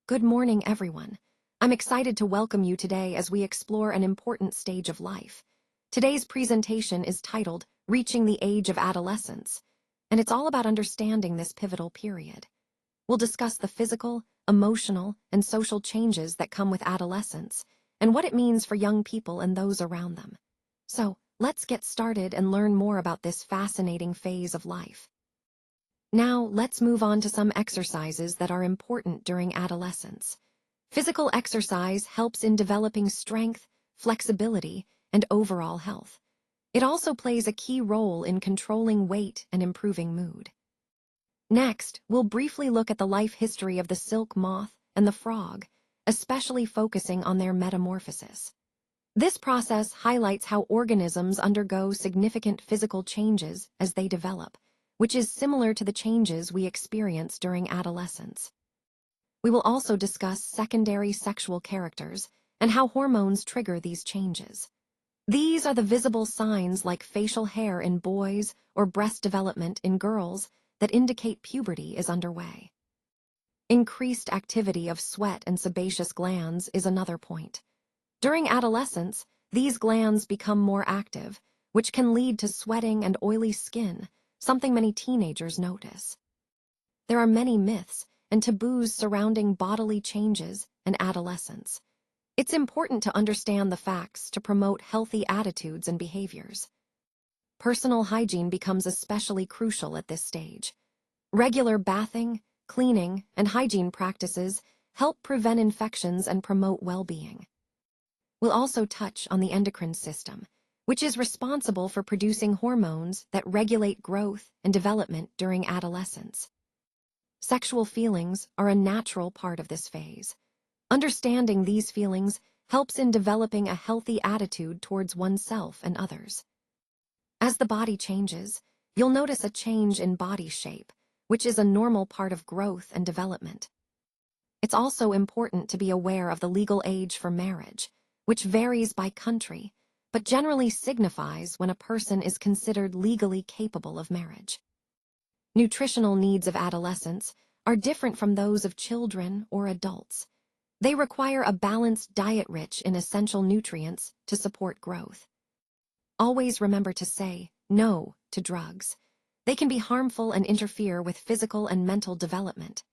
Good morning, everyone. I'm excited to welcome you today as we explore an important stage of life. Today's presentation is titled Reaching the Age of Adolescence, and it's all about understanding this pivotal period. We'll discuss the physical, emotional, and social changes that come with adolescence and what it means for young people and those around them. So, let's get started and learn more about this fascinating phase of life. Now, let's move on to some exercises that are important during adolescence. Physical exercise helps in developing strength, flexibility, and overall health. It also plays a key role in controlling weight and improving mood. Next, we'll briefly look at the life history of the silk moth and the frog, especially focusing on their metamorphosis. This process highlights how organisms undergo significant physical changes as they develop, which is similar to the changes we experience during adolescence. We will also discuss secondary sexual characters and how hormones trigger these changes. These are the visible signs like facial hair in boys or breast development in girls that indicate puberty is underway. Increased activity of sweat and sebaceous glands is another point. During adolescence, these glands become more active, which can lead to sweating and oily skin, something many teenagers notice. There are many myths and taboos surrounding bodily changes and adolescence. It's important to understand the facts to promote healthy attitudes and behaviors. Personal hygiene becomes especially crucial at this stage. Regular bathing, cleaning, and hygiene practices help prevent infections and promote well-being. We'll also touch on the endocrine system, which is responsible for producing hormones that regulate growth and development during adolescence. Sexual feelings are a natural part of this phase. Understanding these feelings helps in developing a healthy attitude towards oneself and others. As the body changes, you'll notice a change in body shape, which is a normal part of growth and development. It's also important to be aware of the legal age for marriage, which varies by country, but generally signifies when a person is considered legally capable of marriage. Nutritional needs of adolescents are different from those of children or adults. They require a balanced diet rich in essential nutrients to support growth. Always remember to say no to drugs. They can be harmful and interfere with physical and mental development.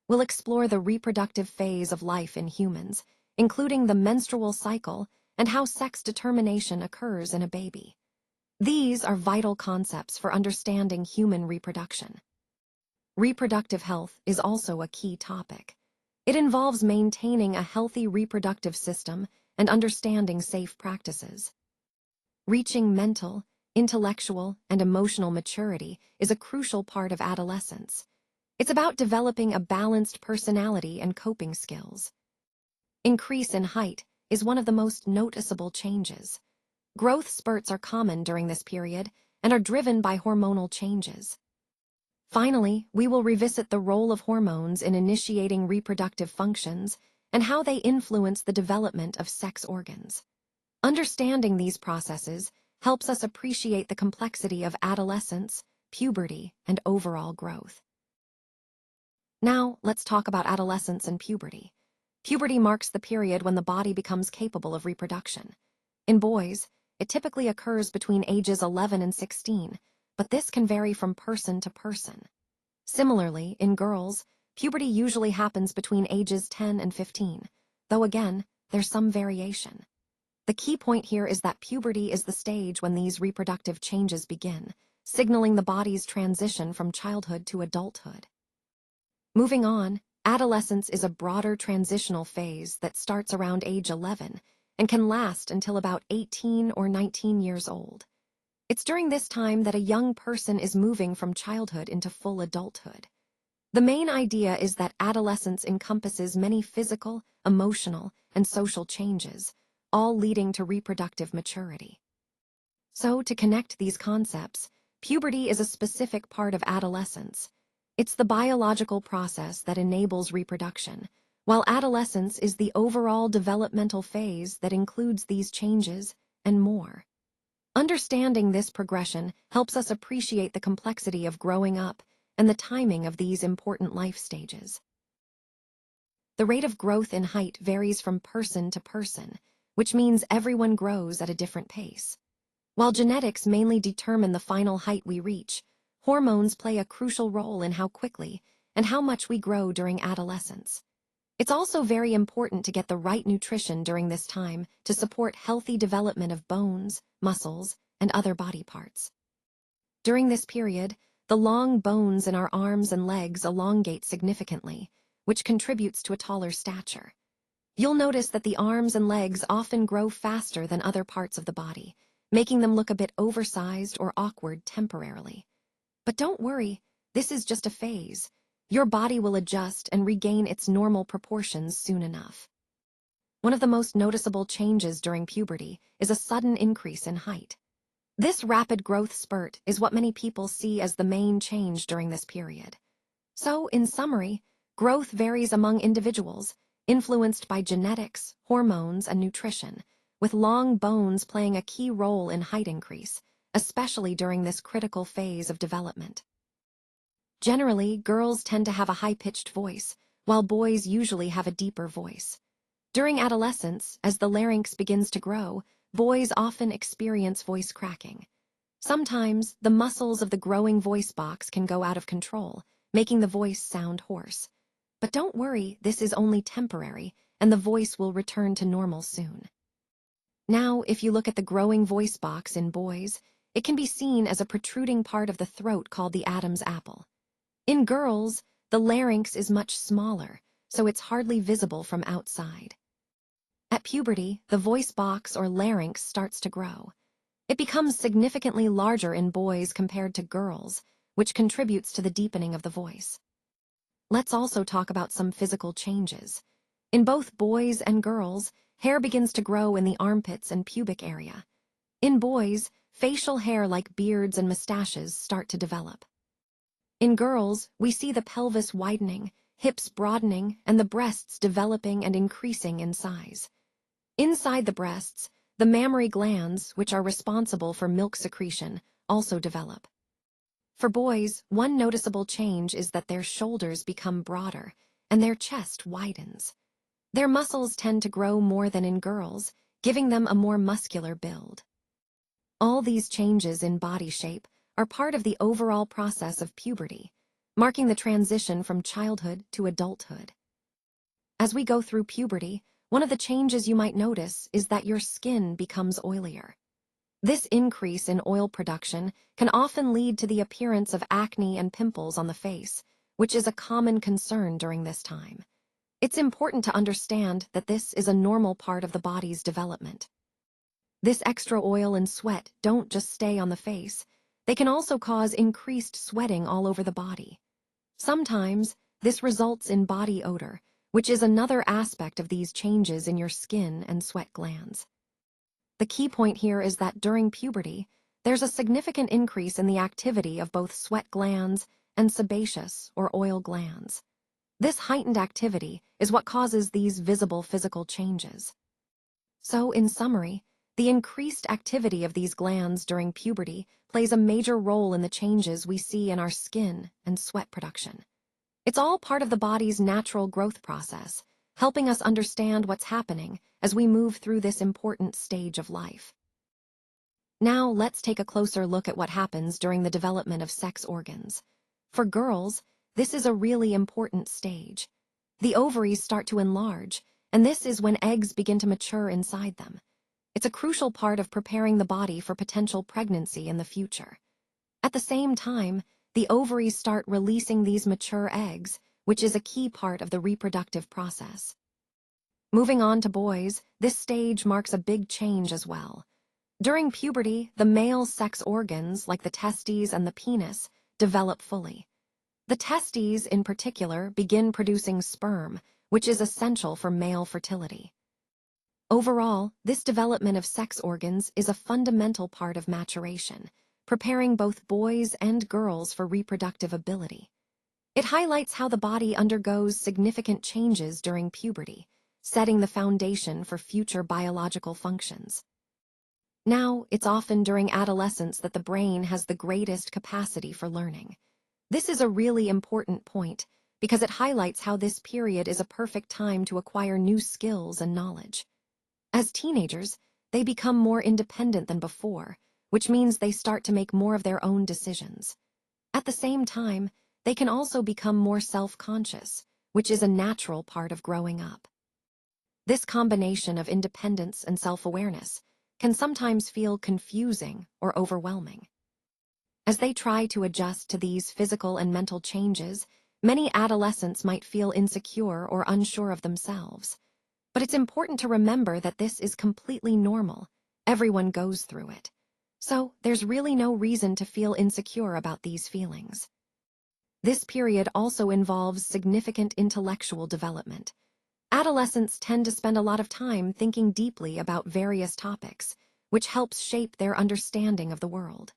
We'll explore the reproductive phase of life in humans, including the menstrual cycle and how sex determination occurs in a baby. These are vital concepts for understanding human reproduction. Reproductive health is also a key topic. It involves maintaining a healthy reproductive system and understanding safe practices. Reaching mental, intellectual, and emotional maturity is a crucial part of adolescence. It's about developing a balanced personality and coping skills. Increase in height is one of the most noticeable changes. Growth spurts are common during this period and are driven by hormonal changes. Finally, we will revisit the role of hormones in initiating reproductive functions and how they influence the development of sex organs. Understanding these processes helps us appreciate the complexity of adolescence, puberty, and overall growth. Now, let's talk about adolescence and puberty. Puberty marks the period when the body becomes capable of reproduction. In boys, it typically occurs between ages 11 and 16, but this can vary from person to person. Similarly, in girls, puberty usually happens between ages 10 and 15, though again, there's some variation. The key point here is that puberty is the stage when these reproductive changes begin, signaling the body's transition from childhood to adulthood. Moving on, adolescence is a broader transitional phase that starts around age 11 and can last until about 18 or 19 years old. It's during this time that a young person is moving from childhood into full adulthood. The main idea is that adolescence encompasses many physical, emotional, and social changes, all leading to reproductive maturity. So, to connect these concepts, puberty is a specific part of adolescence. It's the biological process that enables reproduction, while adolescence is the overall developmental phase that includes these changes and more. Understanding this progression helps us appreciate the complexity of growing up and the timing of these important life stages. The rate of growth in height varies from person to person, which means everyone grows at a different pace. While genetics mainly determine the final height we reach, hormones play a crucial role in how quickly and how much we grow during adolescence. It's also very important to get the right nutrition during this time to support healthy development of bones, muscles, and other body parts. During this period, the long bones in our arms and legs elongate significantly, which contributes to a taller stature. You'll notice that the arms and legs often grow faster than other parts of the body, making them look a bit oversized or awkward temporarily. But don't worry, this is just a phase. Your body will adjust and regain its normal proportions soon enough. One of the most noticeable changes during puberty is a sudden increase in height. This rapid growth spurt is what many people see as the main change during this period. So, in summary, growth varies among individuals, influenced by genetics, hormones, and nutrition, with long bones playing a key role in height increase, especially during this critical phase of development. Generally, girls tend to have a high-pitched voice, while boys usually have a deeper voice. During adolescence, as the larynx begins to grow, boys often experience voice cracking. Sometimes, the muscles of the growing voice box can go out of control, making the voice sound hoarse. But don't worry, this is only temporary, and the voice will return to normal soon. Now, if you look at the growing voice box in boys, it can be seen as a protruding part of the throat called the Adam's apple. In girls, the larynx is much smaller, so it's hardly visible from outside. At puberty, the voice box or larynx starts to grow. It becomes significantly larger in boys compared to girls, which contributes to the deepening of the voice. Let's also talk about some physical changes. In both boys and girls, hair begins to grow in the armpits and pubic area. In boys, facial hair like beards and mustaches start to develop. In girls, we see the pelvis widening, hips broadening, and the breasts developing and increasing in size. Inside the breasts, the mammary glands, which are responsible for milk secretion, also develop. For boys, one noticeable change is that their shoulders become broader, and their chest widens. Their muscles tend to grow more than in girls, giving them a more muscular build. All these changes in body shape are part of the overall process of puberty, marking the transition from childhood to adulthood. As we go through puberty, one of the changes you might notice is that your skin becomes oilier. This increase in oil production can often lead to the appearance of acne and pimples on the face, which is a common concern during this time. It's important to understand that this is a normal part of the body's development. This extra oil and sweat don't just stay on the face. They can also cause increased sweating all over the body. Sometimes, this results in body odor, which is another aspect of these changes in your skin and sweat glands. The key point here is that during puberty, there's a significant increase in the activity of both sweat glands and sebaceous or oil glands. This heightened activity is what causes these visible physical changes. So, in summary, the increased activity of these glands during puberty plays a major role in the changes we see in our skin and sweat production. It's all part of the body's natural growth process, helping us understand what's happening as we move through this important stage of life. Now, let's take a closer look at what happens during the development of sex organs. For girls, this is a really important stage. The ovaries start to enlarge, and this is when eggs begin to mature inside them. It's a crucial part of preparing the body for potential pregnancy in the future. At the same time, the ovaries start releasing these mature eggs, which is a key part of the reproductive process. Moving on to boys, this stage marks a big change as well. During puberty, the male sex organs, like the testes and the penis, develop fully. The testes, in particular, begin producing sperm, which is essential for male fertility. Overall, this development of sex organs is a fundamental part of maturation, preparing both boys and girls for reproductive ability. It highlights how the body undergoes significant changes during puberty, setting the foundation for future biological functions. Now, it's often during adolescence that the brain has the greatest capacity for learning. This is a really important point because it highlights how this period is a perfect time to acquire new skills and knowledge. As teenagers, they become more independent than before, which means they start to make more of their own decisions. At the same time, they can also become more self-conscious, which is a natural part of growing up. This combination of independence and self-awareness can sometimes feel confusing or overwhelming. As they try to adjust to these physical and mental changes, many adolescents might feel insecure or unsure of themselves. But it's important to remember that this is completely normal. Everyone goes through it. So there's really no reason to feel insecure about these feelings. This period also involves significant intellectual development. Adolescents tend to spend a lot of time thinking deeply about various topics, which helps shape their understanding of the world.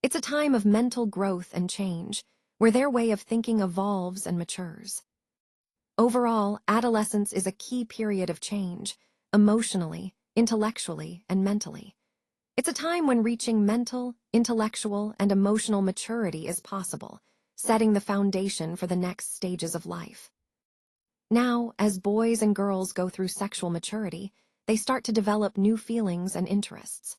It's a time of mental growth and change, where their way of thinking evolves and matures. Overall, adolescence is a key period of change, emotionally, intellectually, and mentally. It's a time when reaching mental, intellectual, and emotional maturity is possible, setting the foundation for the next stages of life. Now, as boys and girls go through sexual maturity, they start to develop new feelings and interests.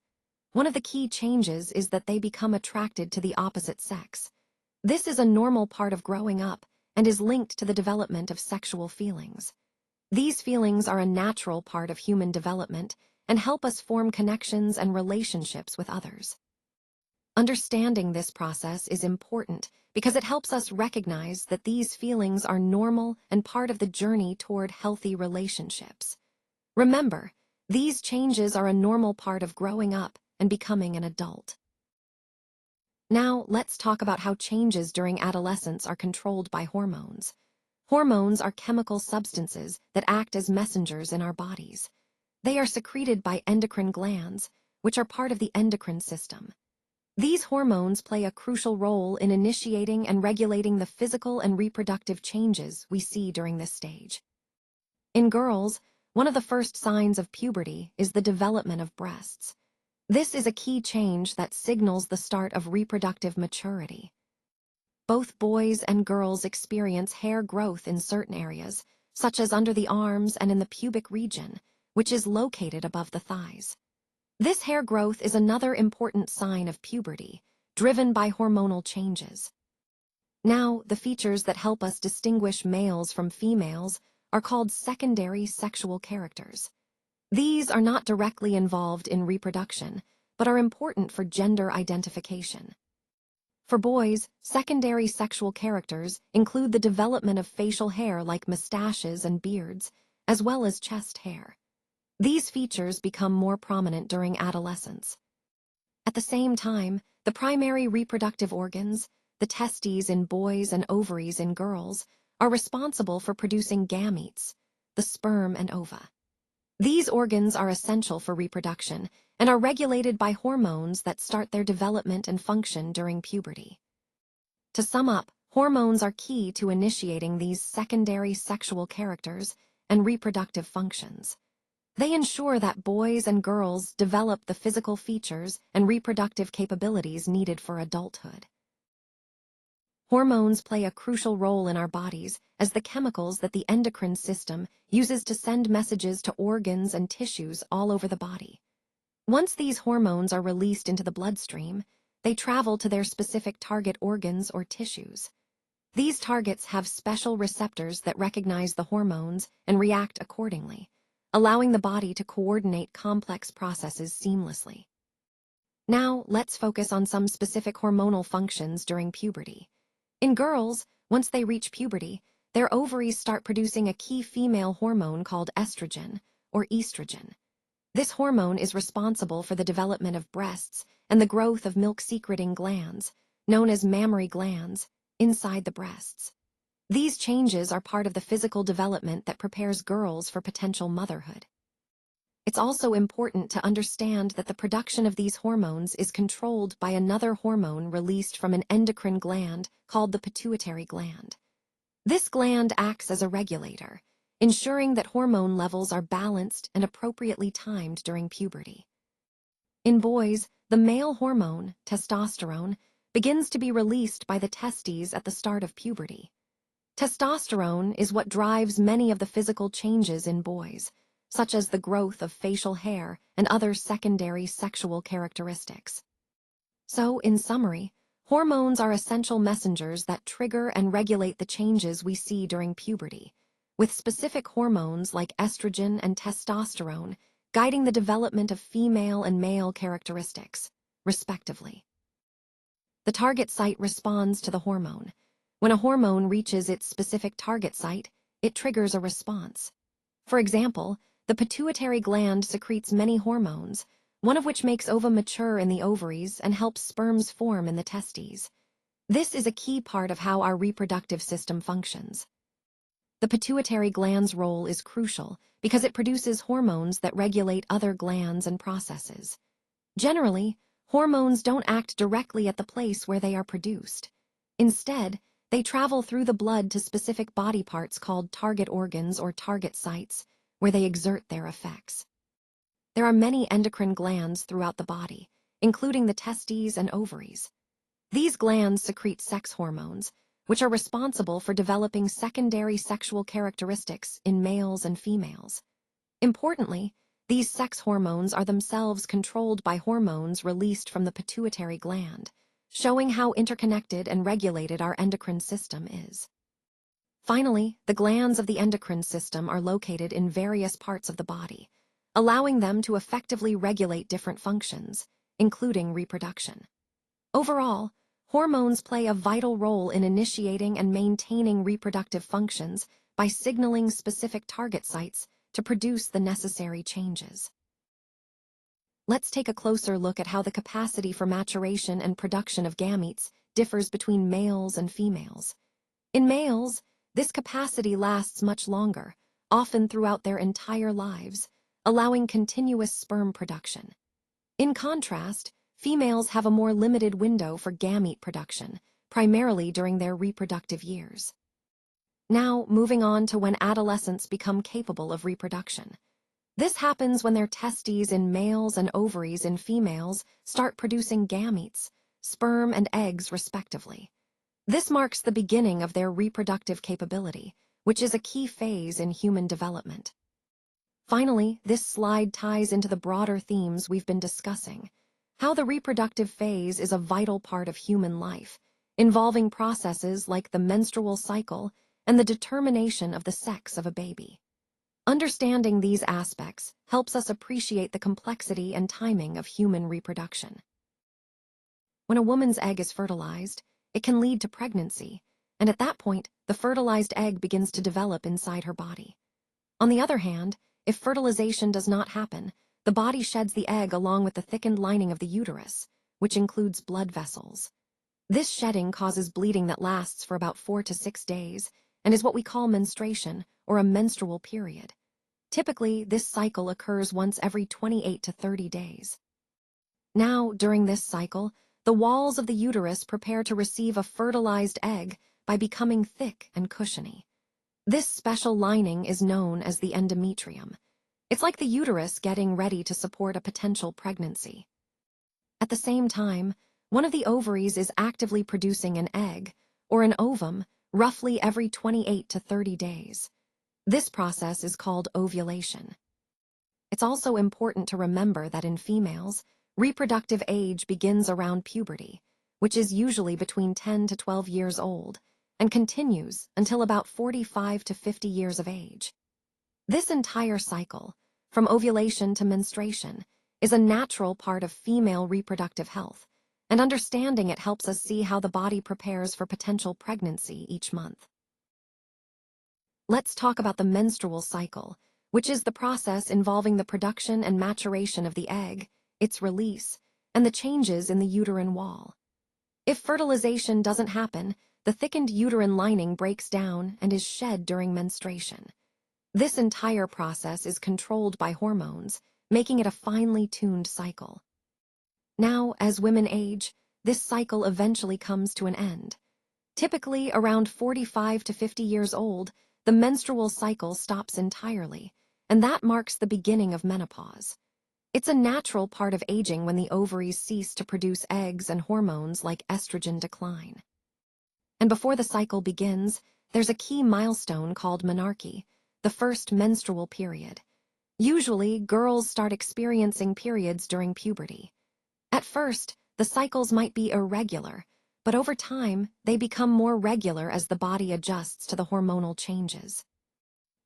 One of the key changes is that they become attracted to the opposite sex. This is a normal part of growing up and is linked to the development of sexual feelings. These feelings are a natural part of human development and help us form connections and relationships with others. Understanding this process is important because it helps us recognize that these feelings are normal and part of the journey toward healthy relationships. Remember, these changes are a normal part of growing up and becoming an adult. Now, let's talk about how changes during adolescence are controlled by hormones. Hormones are chemical substances that act as messengers in our bodies. They are secreted by endocrine glands, which are part of the endocrine system. These hormones play a crucial role in initiating and regulating the physical and reproductive changes we see during this stage. In girls, one of the first signs of puberty is the development of breasts. This is a key change that signals the start of reproductive maturity. Both boys and girls experience hair growth in certain areas, such as under the arms and in the pubic region, which is located above the thighs. This hair growth is another important sign of puberty, driven by hormonal changes. Now, the features that help us distinguish males from females are called secondary sexual characters. These are not directly involved in reproduction, but are important for gender identification. For boys, secondary sexual characters include the development of facial hair like mustaches and beards, as well as chest hair. These features become more prominent during adolescence. At the same time, the primary reproductive organs, the testes in boys and ovaries in girls, are responsible for producing gametes, the sperm and ova. These organs are essential for reproduction and are regulated by hormones that start their development and function during puberty. To sum up, hormones are key to initiating these secondary sexual characters and reproductive functions. They ensure that boys and girls develop the physical features and reproductive capabilities needed for adulthood. Hormones play a crucial role in our bodies as the chemicals that the endocrine system uses to send messages to organs and tissues all over the body. Once these hormones are released into the bloodstream, they travel to their specific target organs or tissues. These targets have special receptors that recognize the hormones and react accordingly, allowing the body to coordinate complex processes seamlessly. Now, let's focus on some specific hormonal functions during puberty. In girls, once they reach puberty, their ovaries start producing a key female hormone called estrogen, or estrogen. This hormone is responsible for the development of breasts and the growth of milk-secreting glands, known as mammary glands, inside the breasts. These changes are part of the physical development that prepares girls for potential motherhood. It's also important to understand that the production of these hormones is controlled by another hormone released from an endocrine gland called the pituitary gland. This gland acts as a regulator, ensuring that hormone levels are balanced and appropriately timed during puberty. In boys, the male hormone, testosterone, begins to be released by the testes at the start of puberty. Testosterone is what drives many of the physical changes in boys, such as the growth of facial hair and other secondary sexual characteristics. So, in summary, hormones are essential messengers that trigger and regulate the changes we see during puberty, with specific hormones like estrogen and testosterone guiding the development of female and male characteristics, respectively. The target site responds to the hormone. When a hormone reaches its specific target site, it triggers a response. For example, the pituitary gland secretes many hormones, one of which makes ova mature in the ovaries and helps sperms form in the testes. This is a key part of how our reproductive system functions. The pituitary gland's role is crucial because it produces hormones that regulate other glands and processes. Generally, hormones don't act directly at the place where they are produced. Instead, they travel through the blood to specific body parts called target organs or target sites, where they exert their effects. There are many endocrine glands throughout the body, including the testes and ovaries. These glands secrete sex hormones, which are responsible for developing secondary sexual characteristics in males and females. Importantly, these sex hormones are themselves controlled by hormones released from the pituitary gland, showing how interconnected and regulated our endocrine system is. Finally, the glands of the endocrine system are located in various parts of the body, allowing them to effectively regulate different functions, including reproduction. Overall, hormones play a vital role in initiating and maintaining reproductive functions by signaling specific target sites to produce the necessary changes. Let's take a closer look at how the capacity for maturation and production of gametes differs between males and females. In males, this capacity lasts much longer, often throughout their entire lives, allowing continuous sperm production. In contrast, females have a more limited window for gamete production, primarily during their reproductive years. Now, moving on to when adolescents become capable of reproduction. This happens when their testes in males and ovaries in females start producing gametes, sperm and eggs respectively. This marks the beginning of their reproductive capability, which is a key phase in human development. Finally, this slide ties into the broader themes we've been discussing, how the reproductive phase is a vital part of human life, involving processes like the menstrual cycle and the determination of the sex of a baby. Understanding these aspects helps us appreciate the complexity and timing of human reproduction. When a woman's egg is fertilized, it can lead to pregnancy, and at that point, the fertilized egg begins to develop inside her body. On the other hand, if fertilization does not happen, the body sheds the egg along with the thickened lining of the uterus, which includes blood vessels. This shedding causes bleeding that lasts for about 4 to 6 days and is what we call menstruation, or a menstrual period. Typically, this cycle occurs once every 28 to 30 days. Now, during this cycle, the walls of the uterus prepare to receive a fertilized egg by becoming thick and cushiony. This special lining is known as the endometrium. It's like the uterus getting ready to support a potential pregnancy. At the same time, one of the ovaries is actively producing an egg, or an ovum, roughly every 28 to 30 days. This process is called ovulation. It's also important to remember that in females, reproductive age begins around puberty, which is usually between 10 to 12 years old, and continues until about 45 to 50 years of age. This entire cycle, from ovulation to menstruation, is a natural part of female reproductive health, and understanding it helps us see how the body prepares for potential pregnancy each month. Let's talk about the menstrual cycle, which is the process involving the production and maturation of the egg, its release, and the changes in the uterine wall. If fertilization doesn't happen, the thickened uterine lining breaks down and is shed during menstruation. This entire process is controlled by hormones, making it a finely tuned cycle. Now, as women age, this cycle eventually comes to an end. Typically, around 45 to 50 years old, the menstrual cycle stops entirely, and that marks the beginning of menopause. It's a natural part of aging when the ovaries cease to produce eggs and hormones like estrogen decline. And before the cycle begins, there's a key milestone called menarche, the first menstrual period. Usually, girls start experiencing periods during puberty. At first, the cycles might be irregular, but over time, they become more regular as the body adjusts to the hormonal changes.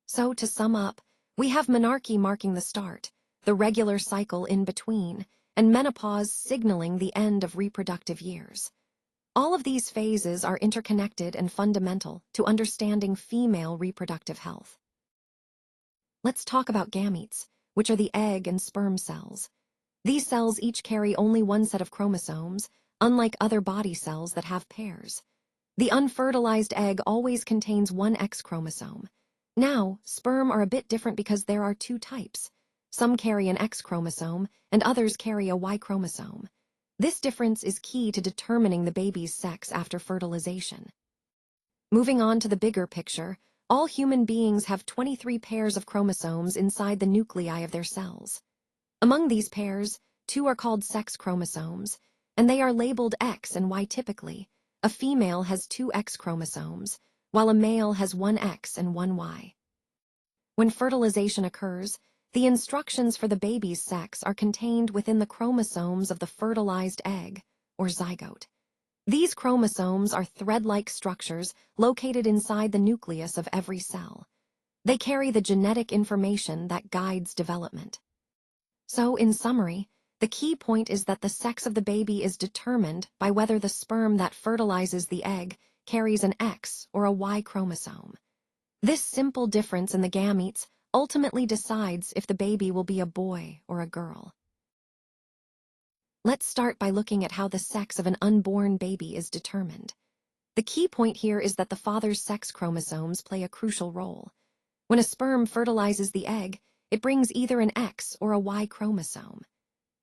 So, to sum up, we have menarche marking the start, the regular cycle in between, and menopause signaling the end of reproductive years. All of these phases are interconnected and fundamental to understanding female reproductive health. Let's talk about gametes, which are the egg and sperm cells. These cells each carry only one set of chromosomes, unlike other body cells that have pairs. The unfertilized egg always contains one X chromosome. Now, sperm are a bit different because there are two types. Some carry an X chromosome, and others carry a Y chromosome. This difference is key to determining the baby's sex after fertilization. Moving on to the bigger picture, all human beings have 23 pairs of chromosomes inside the nuclei of their cells. Among these pairs, 2 are called sex chromosomes, and they are labeled X and Y typically. A female has 2 X chromosomes, while a male has 1 X and 1 Y. When fertilization occurs, the instructions for the baby's sex are contained within the chromosomes of the fertilized egg, or zygote. These chromosomes are thread-like structures located inside the nucleus of every cell. They carry the genetic information that guides development. So, in summary, the key point is that the sex of the baby is determined by whether the sperm that fertilizes the egg carries an X or a Y chromosome. This simple difference in the gametes ultimately decides if the baby will be a boy or a girl. Let's start by looking at how the sex of an unborn baby is determined. The key point here is that the father's sex chromosomes play a crucial role. When a sperm fertilizes the egg, it brings either an X or a Y chromosome.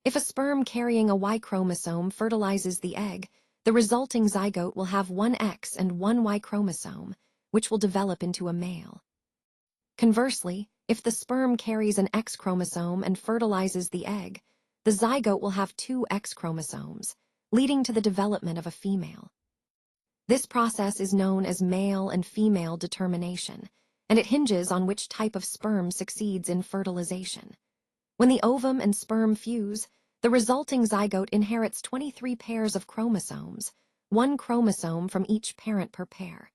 If a sperm carrying a Y chromosome fertilizes the egg, the resulting zygote will have 1 X and 1 Y chromosome, which will develop into a male. Conversely, if the sperm carries an X chromosome and fertilizes the egg, the zygote will have 2 X chromosomes, leading to the development of a female. This process is known as male and female determination, and it hinges on which type of sperm succeeds in fertilization. When the ovum and sperm fuse, the resulting zygote inherits 23 pairs of chromosomes, 1 chromosome from each parent per pair.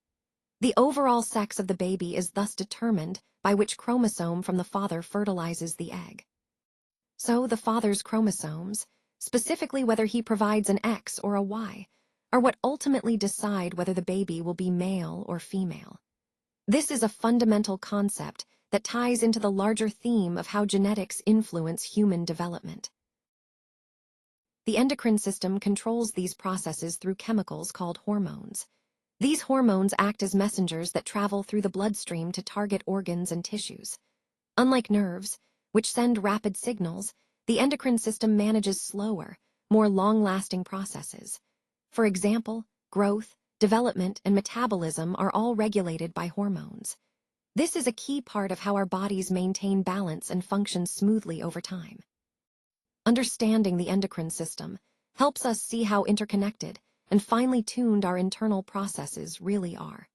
The overall sex of the baby is thus determined by which chromosome from the father fertilizes the egg. So the father's chromosomes, specifically whether he provides an X or a Y, are what ultimately decide whether the baby will be male or female. This is a fundamental concept that ties into the larger theme of how genetics influence human development. The endocrine system controls these processes through chemicals called hormones. These hormones act as messengers that travel through the bloodstream to target organs and tissues. Unlike nerves, which send rapid signals, the endocrine system manages slower, more long-lasting processes. For example, growth, development, and metabolism are all regulated by hormones. This is a key part of how our bodies maintain balance and function smoothly over time. Understanding the endocrine system helps us see how interconnected and finely tuned our internal processes really are.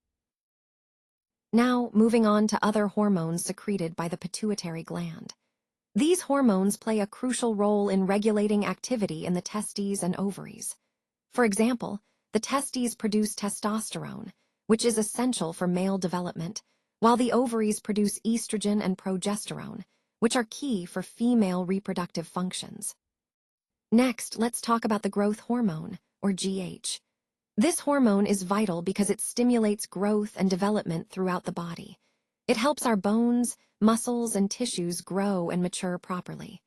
Now, moving on to other hormones secreted by the pituitary gland. These hormones play a crucial role in regulating activity in the testes and ovaries. For example, the testes produce testosterone, which is essential for male development, while the ovaries produce estrogen and progesterone, which are key for female reproductive functions. Next, let's talk about the growth hormone, or GH. This hormone is vital because it stimulates growth and development throughout the body. It helps our bones, muscles, and tissues grow and mature properly.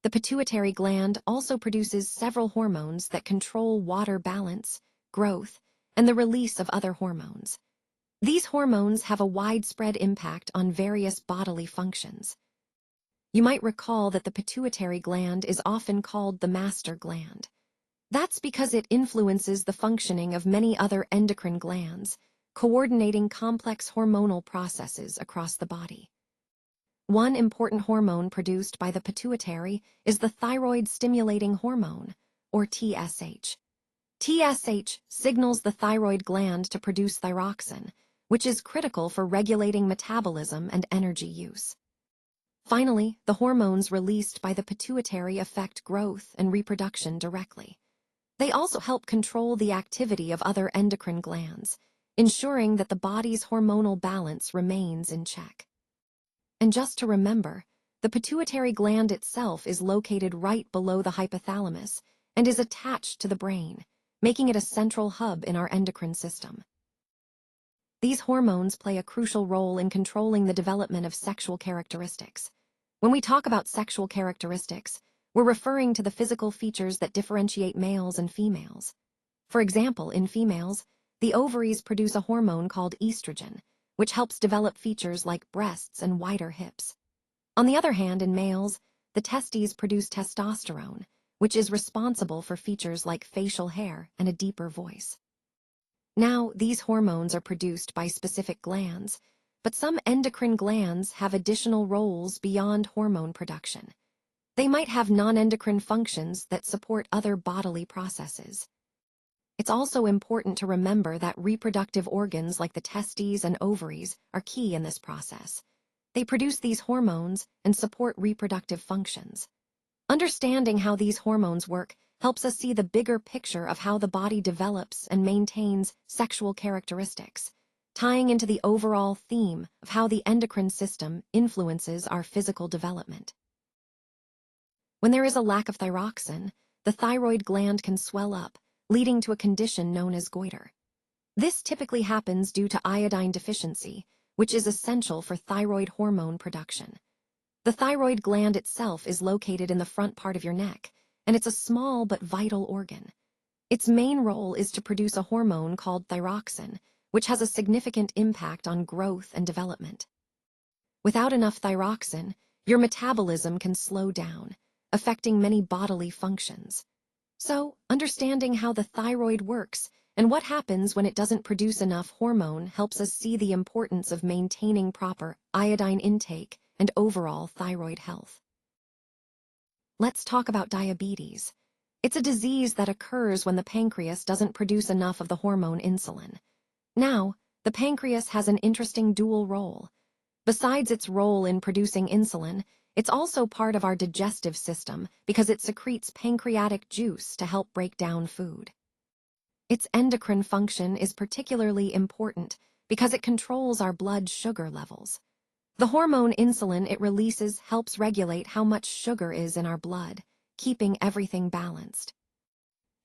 The pituitary gland also produces several hormones that control water balance, growth, and the release of other hormones. These hormones have a widespread impact on various bodily functions. You might recall that the pituitary gland is often called the master gland. That's because it influences the functioning of many other endocrine glands, coordinating complex hormonal processes across the body. One important hormone produced by the pituitary is the thyroid-stimulating hormone, or TSH. TSH signals the thyroid gland to produce thyroxine, which is critical for regulating metabolism and energy use. Finally, the hormones released by the pituitary affect growth and reproduction directly. They also help control the activity of other endocrine glands, ensuring that the body's hormonal balance remains in check. And just to remember, the pituitary gland itself is located right below the hypothalamus and is attached to the brain, making it a central hub in our endocrine system. These hormones play a crucial role in controlling the development of sexual characteristics. When we talk about sexual characteristics, we're referring to the physical features that differentiate males and females. For example, in females, the ovaries produce a hormone called estrogen, which helps develop features like breasts and wider hips. On the other hand, in males, the testes produce testosterone, which is responsible for features like facial hair and a deeper voice. Now, these hormones are produced by specific glands, but some endocrine glands have additional roles beyond hormone production. They might have non-endocrine functions that support other bodily processes. It's also important to remember that reproductive organs like the testes and ovaries are key in this process. They produce these hormones and support reproductive functions. Understanding how these hormones work helps us see the bigger picture of how the body develops and maintains sexual characteristics, tying into the overall theme of how the endocrine system influences our physical development. When there is a lack of thyroxine, the thyroid gland can swell up, leading to a condition known as goiter. This typically happens due to iodine deficiency, which is essential for thyroid hormone production. The thyroid gland itself is located in the front part of your neck, and it's a small but vital organ. Its main role is to produce a hormone called thyroxine, which has a significant impact on growth and development. Without enough thyroxine, your metabolism can slow down, affecting many bodily functions. So, understanding how the thyroid works and what happens when it doesn't produce enough hormone helps us see the importance of maintaining proper iodine intake and overall thyroid health. Let's talk about diabetes. It's a disease that occurs when the pancreas doesn't produce enough of the hormone insulin. Now, the pancreas has an interesting dual role. Besides its role in producing insulin, it's also part of our digestive system because it secretes pancreatic juice to help break down food. Its endocrine function is particularly important because it controls our blood sugar levels. The hormone insulin it releases helps regulate how much sugar is in our blood, keeping everything balanced.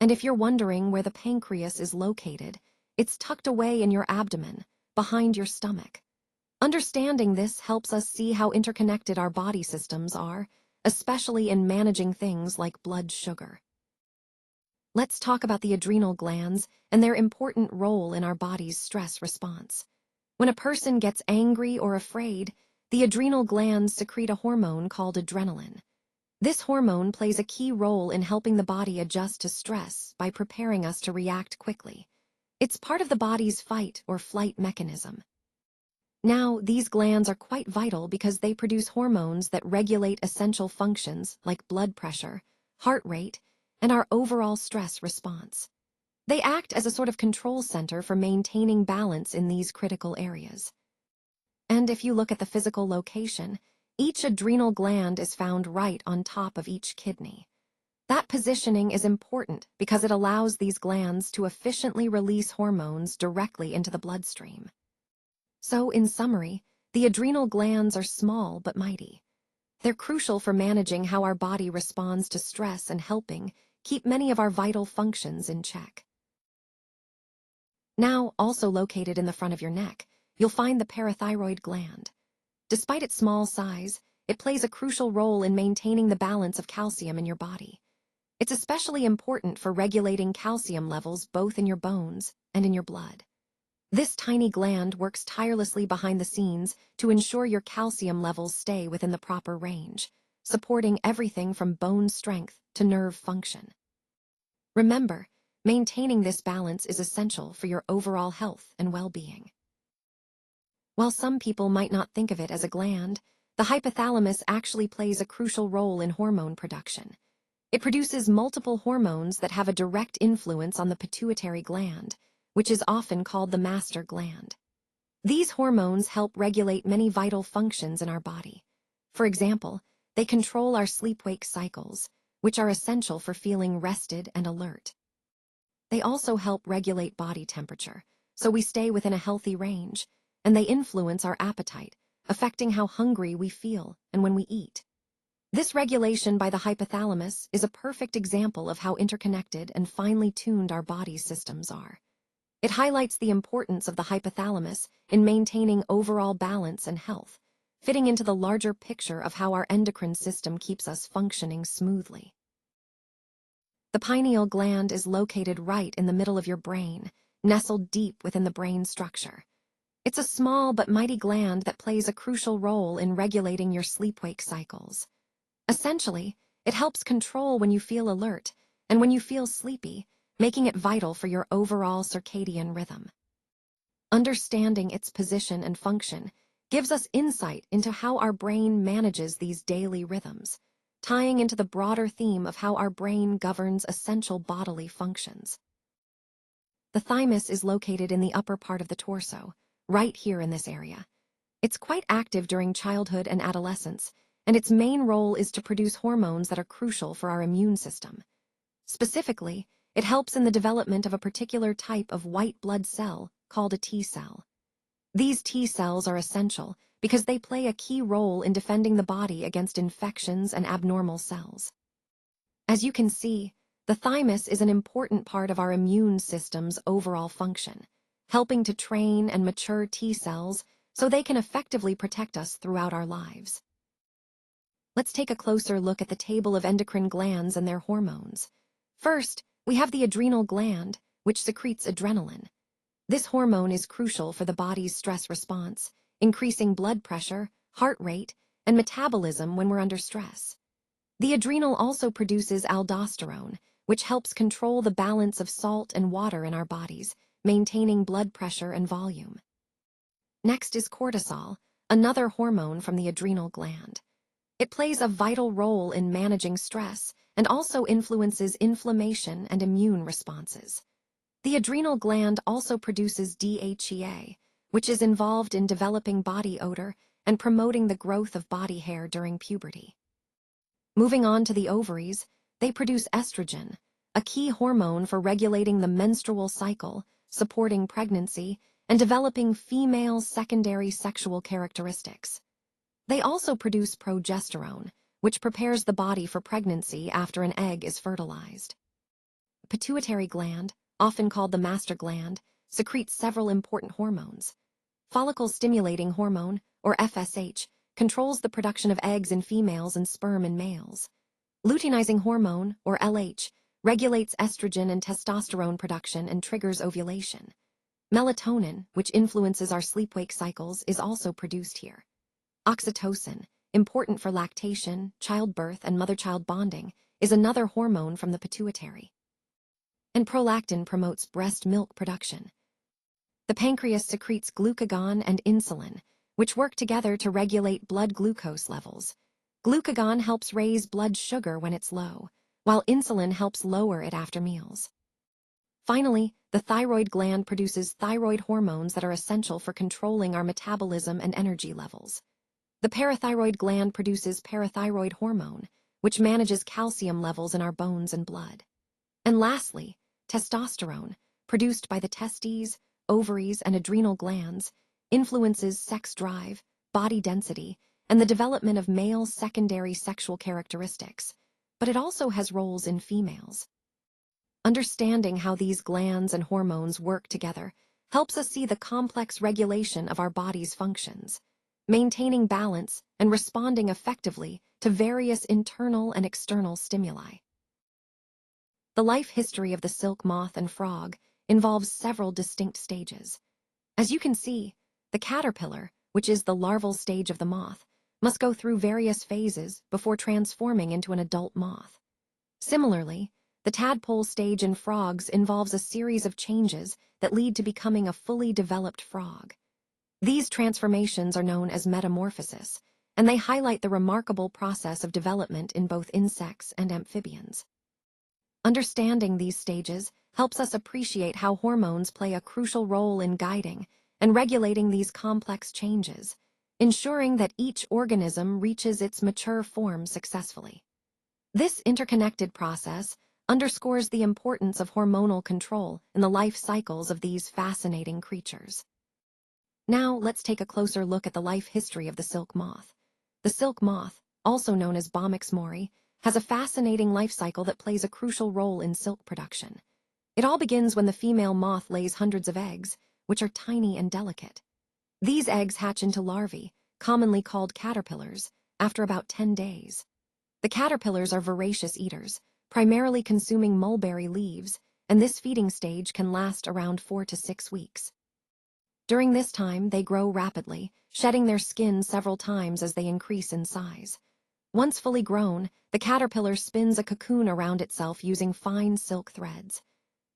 And if you're wondering where the pancreas is located, it's tucked away in your abdomen, behind your stomach. Understanding this helps us see how interconnected our body systems are, especially in managing things like blood sugar. Let's talk about the adrenal glands and their important role in our body's stress response. When a person gets angry or afraid, the adrenal glands secrete a hormone called adrenaline. This hormone plays a key role in helping the body adjust to stress by preparing us to react quickly. It's part of the body's fight or flight mechanism. Now, these glands are quite vital because they produce hormones that regulate essential functions like blood pressure, heart rate, and our overall stress response. They act as a sort of control center for maintaining balance in these critical areas. And if you look at the physical location, each adrenal gland is found right on top of each kidney. That positioning is important because it allows these glands to efficiently release hormones directly into the bloodstream. So, in summary, the adrenal glands are small but mighty. They're crucial for managing how our body responds to stress and helping keep many of our vital functions in check. Now, also located in the front of your neck, you'll find the parathyroid gland. Despite its small size, it plays a crucial role in maintaining the balance of calcium in your body. It's especially important for regulating calcium levels both in your bones and in your blood. This tiny gland works tirelessly behind the scenes to ensure your calcium levels stay within the proper range, supporting everything from bone strength to nerve function. Remember, maintaining this balance is essential for your overall health and well-being. While some people might not think of it as a gland, the hypothalamus actually plays a crucial role in hormone production. It produces multiple hormones that have a direct influence on the pituitary gland, which is often called the master gland. These hormones help regulate many vital functions in our body. For example, they control our sleep-wake cycles, which are essential for feeling rested and alert. They also help regulate body temperature, so we stay within a healthy range, and they influence our appetite, affecting how hungry we feel and when we eat. This regulation by the hypothalamus is a perfect example of how interconnected and finely tuned our body's systems are. It highlights the importance of the hypothalamus in maintaining overall balance and health, fitting into the larger picture of how our endocrine system keeps us functioning smoothly. The pineal gland is located right in the middle of your brain, nestled deep within the brain structure. It's a small but mighty gland that plays a crucial role in regulating your sleep-wake cycles. Essentially, it helps control when you feel alert and when you feel sleepy, making it vital for your overall circadian rhythm. Understanding its position and function gives us insight into how our brain manages these daily rhythms, tying into the broader theme of how our brain governs essential bodily functions. The thymus is located in the upper part of the torso, right here in this area. It's quite active during childhood and adolescence, and its main role is to produce hormones that are crucial for our immune system. Specifically, it helps in the development of a particular type of white blood cell called a T cell. These T cells are essential because they play a key role in defending the body against infections and abnormal cells. As you can see, the thymus is an important part of our immune system's overall function, helping to train and mature T cells so they can effectively protect us throughout our lives. Let's take a closer look at the table of endocrine glands and their hormones. First, we have the adrenal gland, which secretes adrenaline. This hormone is crucial for the body's stress response, increasing blood pressure, heart rate, and metabolism when we're under stress. The adrenal also produces aldosterone, which helps control the balance of salt and water in our bodies, maintaining blood pressure and volume. Next is cortisol, another hormone from the adrenal gland. It plays a vital role in managing stress and also influences inflammation and immune responses. The adrenal gland also produces DHEA, which is involved in developing body odor and promoting the growth of body hair during puberty. Moving on to the ovaries, they produce estrogen, a key hormone for regulating the menstrual cycle, supporting pregnancy, and developing female secondary sexual characteristics. They also produce progesterone, which prepares the body for pregnancy after an egg is fertilized. Pituitary gland, often called the master gland, secretes several important hormones. Follicle-stimulating hormone, or FSH, controls the production of eggs in females and sperm in males. Luteinizing hormone, or LH, regulates estrogen and testosterone production and triggers ovulation. Melatonin, which influences our sleep-wake cycles, is also produced here. Oxytocin, important for lactation, childbirth, and mother-child bonding, is another hormone from the pituitary. And prolactin promotes breast milk production. The pancreas secretes glucagon and insulin, which work together to regulate blood glucose levels. Glucagon helps raise blood sugar when it's low, while insulin helps lower it after meals. Finally, the thyroid gland produces thyroid hormones that are essential for controlling our metabolism and energy levels. The parathyroid gland produces parathyroid hormone, which manages calcium levels in our bones and blood. And lastly, testosterone, produced by the testes, ovaries, and adrenal glands, influences sex drive, body density, and the development of male secondary sexual characteristics, but it also has roles in females. Understanding how these glands and hormones work together helps us see the complex regulation of our body's functions, maintaining balance and responding effectively to various internal and external stimuli. The life history of the silk moth and frog involves several distinct stages. As you can see, the caterpillar, which is the larval stage of the moth, must go through various phases before transforming into an adult moth. Similarly, the tadpole stage in frogs involves a series of changes that lead to becoming a fully developed frog. These transformations are known as metamorphosis, and they highlight the remarkable process of development in both insects and amphibians. Understanding these stages helps us appreciate how hormones play a crucial role in guiding and regulating these complex changes, ensuring that each organism reaches its mature form successfully. This interconnected process underscores the importance of hormonal control in the life cycles of these fascinating creatures. Now, let's take a closer look at the life history of the silk moth. The silk moth, also known as Bombyx mori, has a fascinating life cycle that plays a crucial role in silk production. It all begins when the female moth lays hundreds of eggs, which are tiny and delicate. These eggs hatch into larvae, commonly called caterpillars, after about 10 days. The caterpillars are voracious eaters, primarily consuming mulberry leaves, and this feeding stage can last around 4 to 6 weeks. During this time, they grow rapidly, shedding their skin several times as they increase in size. Once fully grown, the caterpillar spins a cocoon around itself using fine silk threads.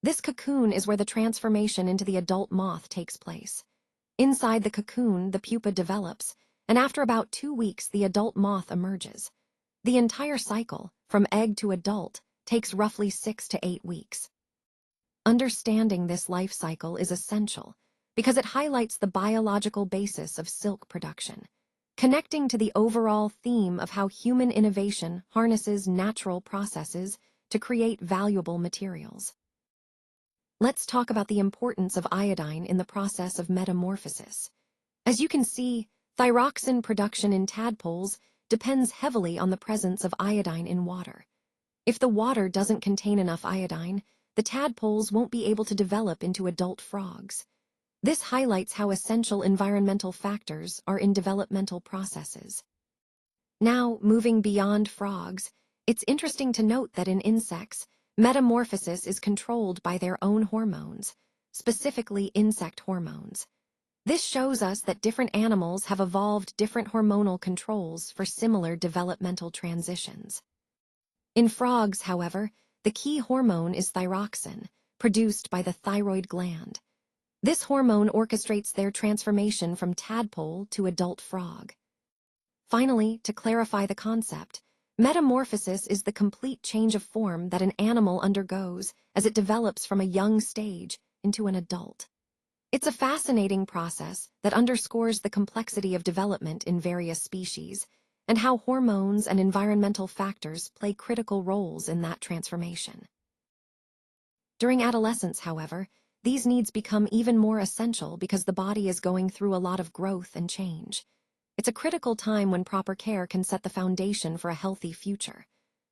This cocoon is where the transformation into the adult moth takes place. Inside the cocoon, the pupa develops, and after about 2 weeks, the adult moth emerges. The entire cycle, from egg to adult, takes roughly 6 to 8 weeks. Understanding this life cycle is essential because it highlights the biological basis of silk production, connecting to the overall theme of how human innovation harnesses natural processes to create valuable materials. Let's talk about the importance of iodine in the process of metamorphosis. As you can see, thyroxine production in tadpoles depends heavily on the presence of iodine in water. If the water doesn't contain enough iodine, the tadpoles won't be able to develop into adult frogs. This highlights how essential environmental factors are in developmental processes. Now, moving beyond frogs, it's interesting to note that in insects, metamorphosis is controlled by their own hormones, specifically insect hormones. This shows us that different animals have evolved different hormonal controls for similar developmental transitions. In frogs, however, the key hormone is thyroxine, produced by the thyroid gland. This hormone orchestrates their transformation from tadpole to adult frog. Finally, to clarify the concept, metamorphosis is the complete change of form that an animal undergoes as it develops from a young stage into an adult. It's a fascinating process that underscores the complexity of development in various species and how hormones and environmental factors play critical roles in that transformation. During adolescence, however, these needs become even more essential because the body is going through a lot of growth and change. It's a critical time when proper care can set the foundation for a healthy future.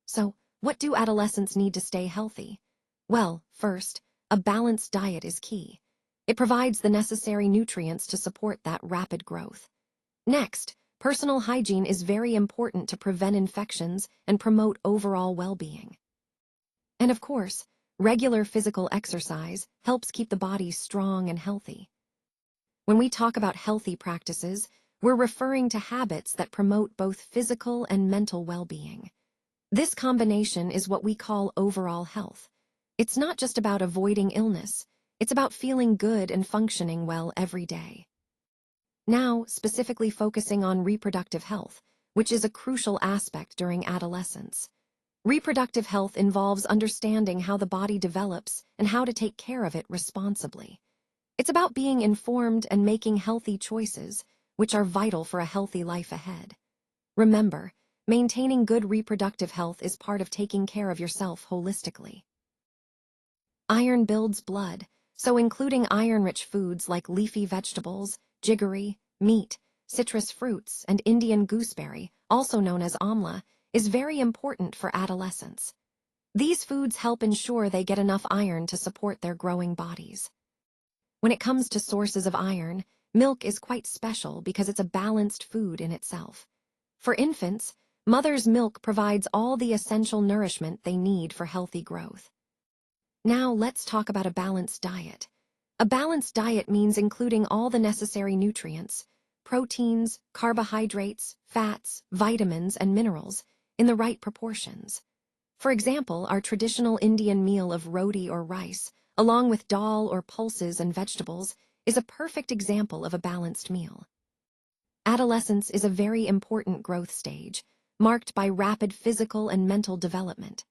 So, what do adolescents need to stay healthy? Well, first, a balanced diet is key. It provides the necessary nutrients to support that rapid growth. Next, personal hygiene is very important to prevent infections and promote overall well-being. And of course, regular physical exercise helps keep the body strong and healthy. When we talk about healthy practices, we're referring to habits that promote both physical and mental well-being. This combination is what we call overall health. It's not just about avoiding illness, it's about feeling good and functioning well every day. Now, specifically focusing on reproductive health, which is a crucial aspect during adolescence. Reproductive health involves understanding how the body develops and how to take care of it responsibly. It's about being informed and making healthy choices, which are vital for a healthy life ahead. Remember, maintaining good reproductive health is part of taking care of yourself holistically. Iron builds blood, so including iron-rich foods like leafy vegetables, jiggery, meat, citrus fruits, and Indian gooseberry, also known as amla, is very important for adolescents. These foods help ensure they get enough iron to support their growing bodies. When it comes to sources of iron, milk is quite special because it's a balanced food in itself. For infants, mother's milk provides all the essential nourishment they need for healthy growth. Now let's talk about a balanced diet. A balanced diet means including all the necessary nutrients, proteins, carbohydrates, fats, vitamins, and minerals in the right proportions. For example, our traditional Indian meal of roti or rice, along with dal or pulses and vegetables, is a perfect example of a balanced meal. Adolescence is a very important growth stage, marked by rapid physical and mental development.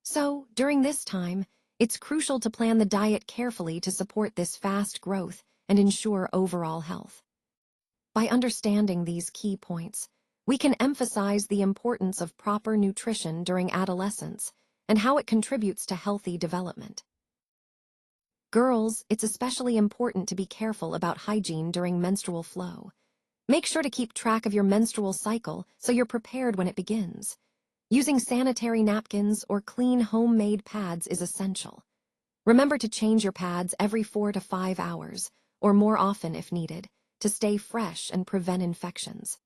So, during this time, it's crucial to plan the diet carefully to support this fast growth and ensure overall health. By understanding these key points, we can emphasize the importance of proper nutrition during adolescence and how it contributes to healthy development. Girls, it's especially important to be careful about hygiene during menstrual flow. Make sure to keep track of your menstrual cycle so you're prepared when it begins. Using sanitary napkins or clean homemade pads is essential. Remember to change your pads every 4 to 5 hours, or more often if needed, to stay fresh and prevent infections.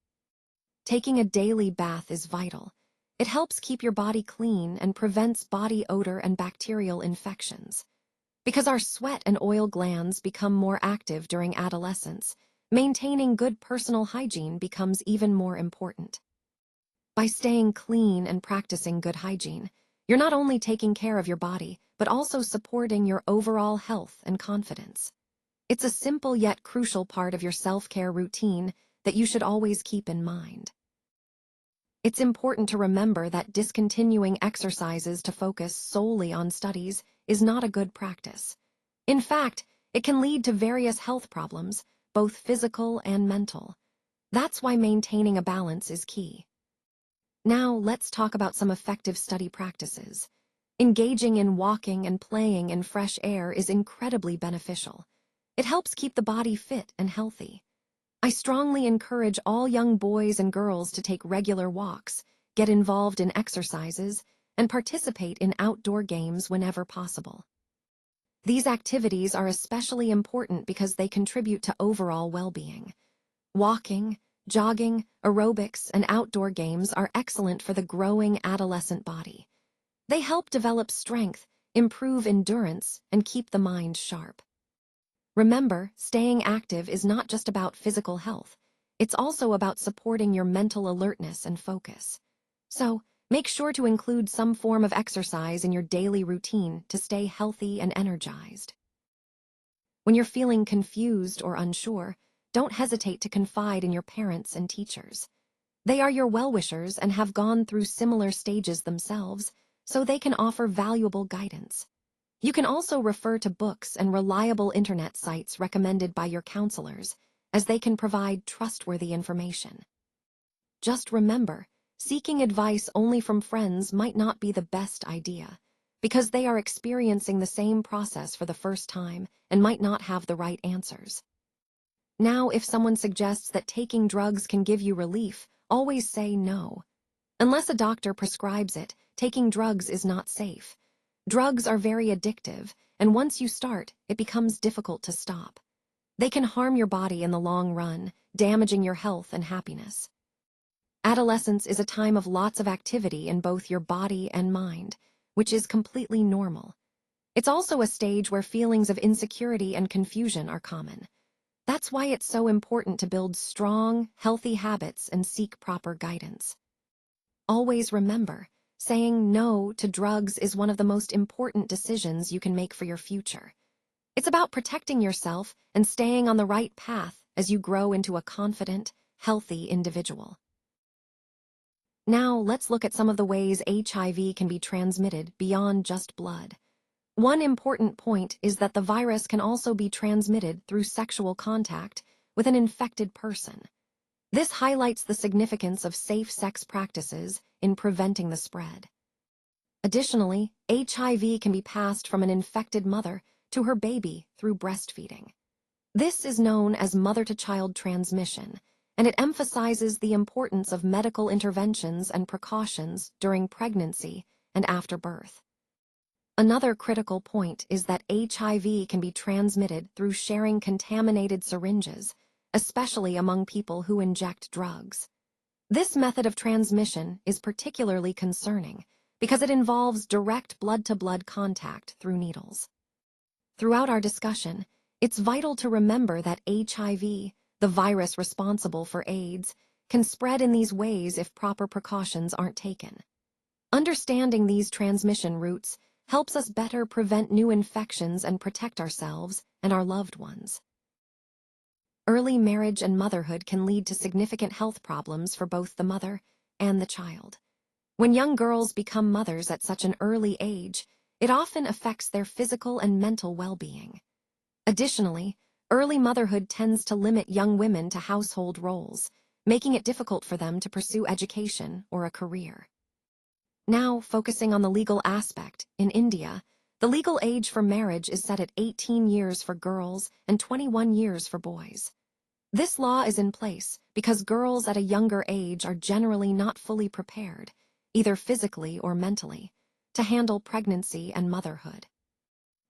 Taking a daily bath is vital. It helps keep your body clean and prevents body odor and bacterial infections. Because our sweat and oil glands become more active during adolescence, maintaining good personal hygiene becomes even more important. By staying clean and practicing good hygiene, you're not only taking care of your body, but also supporting your overall health and confidence. It's a simple yet crucial part of your self-care routine that you should always keep in mind. It's important to remember that discontinuing exercises to focus solely on studies is not a good practice. In fact, it can lead to various health problems, both physical and mental. That's why maintaining a balance is key. Now, let's talk about some effective study practices. Engaging in walking and playing in fresh air is incredibly beneficial. It helps keep the body fit and healthy. I strongly encourage all young boys and girls to take regular walks, get involved in exercises, and participate in outdoor games whenever possible. These activities are especially important because they contribute to overall well-being. Walking, jogging, aerobics, and outdoor games are excellent for the growing adolescent body. They help develop strength, improve endurance, and keep the mind sharp. Remember, staying active is not just about physical health. It's also about supporting your mental alertness and focus. So, make sure to include some form of exercise in your daily routine to stay healthy and energized. When you're feeling confused or unsure, don't hesitate to confide in your parents and teachers. They are your well-wishers and have gone through similar stages themselves, so they can offer valuable guidance. You can also refer to books and reliable internet sites recommended by your counselors, as they can provide trustworthy information. Just remember, seeking advice only from friends might not be the best idea, because they are experiencing the same process for the first time and might not have the right answers. Now, if someone suggests that taking drugs can give you relief, always say no. Unless a doctor prescribes it, taking drugs is not safe. Drugs are very addictive, and once you start, it becomes difficult to stop. They can harm your body in the long run, damaging your health and happiness. Adolescence is a time of lots of activity in both your body and mind, which is completely normal. It's also a stage where feelings of insecurity and confusion are common. That's why it's so important to build strong, healthy habits and seek proper guidance. Always remember, saying no to drugs is one of the most important decisions you can make for your future. It's about protecting yourself and staying on the right path as you grow into a confident, healthy individual. Now, let's look at some of the ways HIV can be transmitted beyond just blood. One important point is that the virus can also be transmitted through sexual contact with an infected person. This highlights the significance of safe sex practices in preventing the spread. Additionally, HIV can be passed from an infected mother to her baby through breastfeeding. This is known as mother-to-child transmission, and it emphasizes the importance of medical interventions and precautions during pregnancy and after birth. Another critical point is that HIV can be transmitted through sharing contaminated syringes, especially among people who inject drugs. This method of transmission is particularly concerning because it involves direct blood-to-blood contact through needles. Throughout our discussion, it's vital to remember that HIV, the virus responsible for AIDS, can spread in these ways if proper precautions aren't taken. Understanding these transmission routes helps us better prevent new infections and protect ourselves and our loved ones. Early marriage and motherhood can lead to significant health problems for both the mother and the child. When young girls become mothers at such an early age, it often affects their physical and mental well-being. Additionally, early motherhood tends to limit young women to household roles, making it difficult for them to pursue education or a career. Now, focusing on the legal aspect, in India, the legal age for marriage is set at 18 years for girls and 21 years for boys. This law is in place because girls at a younger age are generally not fully prepared, either physically or mentally, to handle pregnancy and motherhood.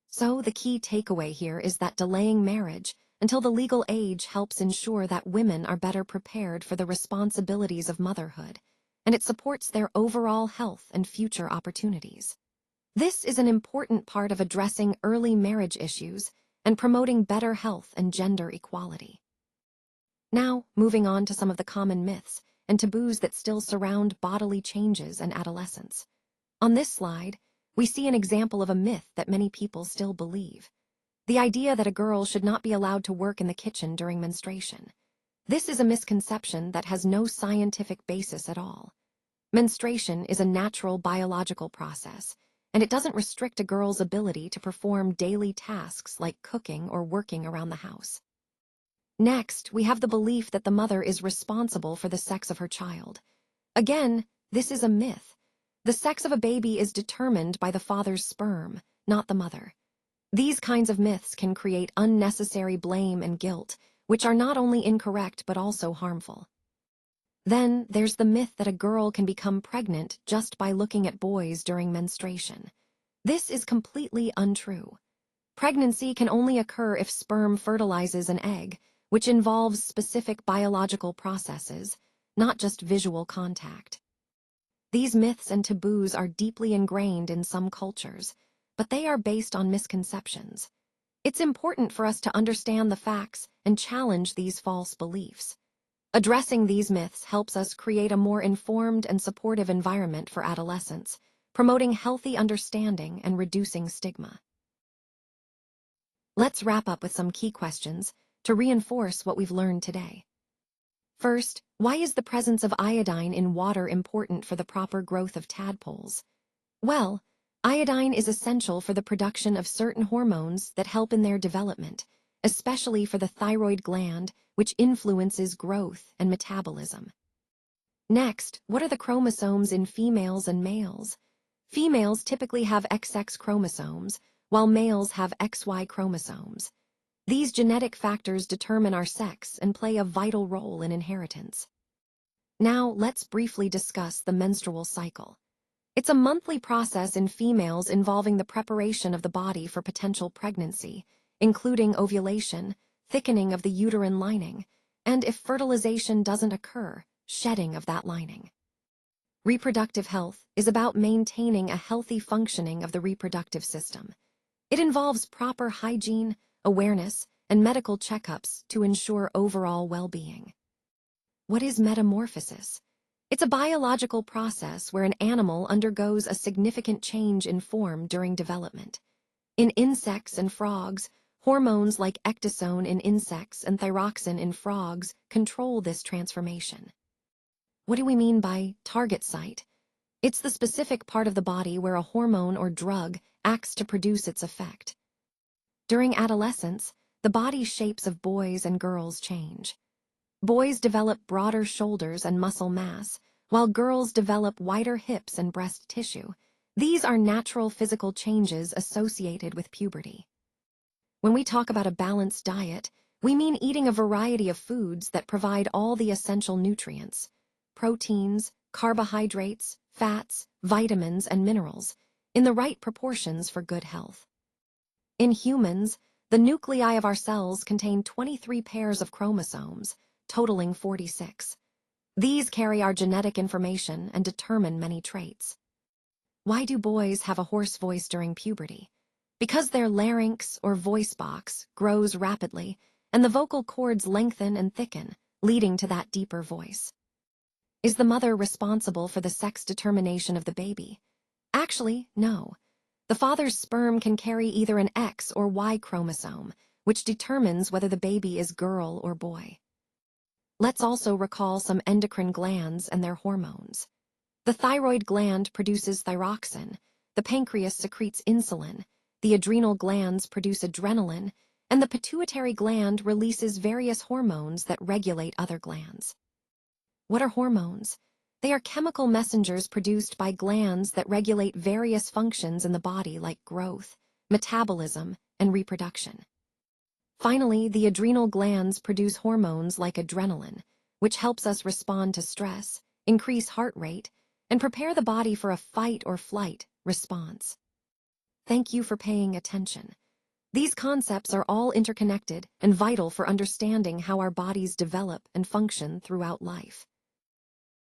So the key takeaway here is that delaying marriage until the legal age helps ensure that women are better prepared for the responsibilities of motherhood, and it supports their overall health and future opportunities. This is an important part of addressing early marriage issues and promoting better health and gender equality. Now, moving on to some of the common myths and taboos that still surround bodily changes and adolescence. On this slide, we see an example of a myth that many people still believe: the idea that a girl should not be allowed to work in the kitchen during menstruation. This is a misconception that has no scientific basis at all. Menstruation is a natural biological process, and it doesn't restrict a girl's ability to perform daily tasks like cooking or working around the house. Next, we have the belief that the mother is responsible for the sex of her child. Again, this is a myth. The sex of a baby is determined by the father's sperm, not the mother. These kinds of myths can create unnecessary blame and guilt, which are not only incorrect but also harmful. Then, there's the myth that a girl can become pregnant just by looking at boys during menstruation. This is completely untrue. Pregnancy can only occur if sperm fertilizes an egg, which involves specific biological processes, not just visual contact. These myths and taboos are deeply ingrained in some cultures, but they are based on misconceptions. It's important for us to understand the facts and challenge these false beliefs. Addressing these myths helps us create a more informed and supportive environment for adolescents, promoting healthy understanding and reducing stigma. Let's wrap up with some key questions to reinforce what we've learned today. First, why is the presence of iodine in water important for the proper growth of tadpoles? Well, iodine is essential for the production of certain hormones that help in their development, especially for the thyroid gland, which influences growth and metabolism. Next, what are the chromosomes in females and males? Females typically have XX chromosomes, while males have XY chromosomes. These genetic factors determine our sex and play a vital role in inheritance. Now, let's briefly discuss the menstrual cycle. It's a monthly process in females involving the preparation of the body for potential pregnancy, including ovulation, thickening of the uterine lining, and if fertilization doesn't occur, shedding of that lining. Reproductive health is about maintaining a healthy functioning of the reproductive system. It involves proper hygiene, awareness, and medical checkups to ensure overall well-being. What is metamorphosis? It's a biological process where an animal undergoes a significant change in form during development. In insects and frogs, hormones like ecdysone in insects and thyroxine in frogs control this transformation. What do we mean by target site? It's the specific part of the body where a hormone or drug acts to produce its effect. During adolescence, the body shapes of boys and girls change. Boys develop broader shoulders and muscle mass, while girls develop wider hips and breast tissue. These are natural physical changes associated with puberty. When we talk about a balanced diet, we mean eating a variety of foods that provide all the essential nutrients: proteins, carbohydrates, fats, vitamins, and minerals, in the right proportions for good health. In humans, the nuclei of our cells contain 23 pairs of chromosomes, totaling 46. These carry our genetic information and determine many traits. Why do boys have a hoarse voice during puberty? Because their larynx, or voice box, grows rapidly, and the vocal cords lengthen and thicken, leading to that deeper voice. Is the mother responsible for the sex determination of the baby? Actually, no. The father's sperm can carry either an X or Y chromosome, which determines whether the baby is girl or boy. Let's also recall some endocrine glands and their hormones. The thyroid gland produces thyroxine, the pancreas secretes insulin, the adrenal glands produce adrenaline, and the pituitary gland releases various hormones that regulate other glands. What are hormones? They are chemical messengers produced by glands that regulate various functions in the body like growth, metabolism, and reproduction. Finally, the adrenal glands produce hormones like adrenaline, which helps us respond to stress, increase heart rate, and prepare the body for a fight or flight response. Thank you for paying attention. These concepts are all interconnected and vital for understanding how our bodies develop and function throughout life.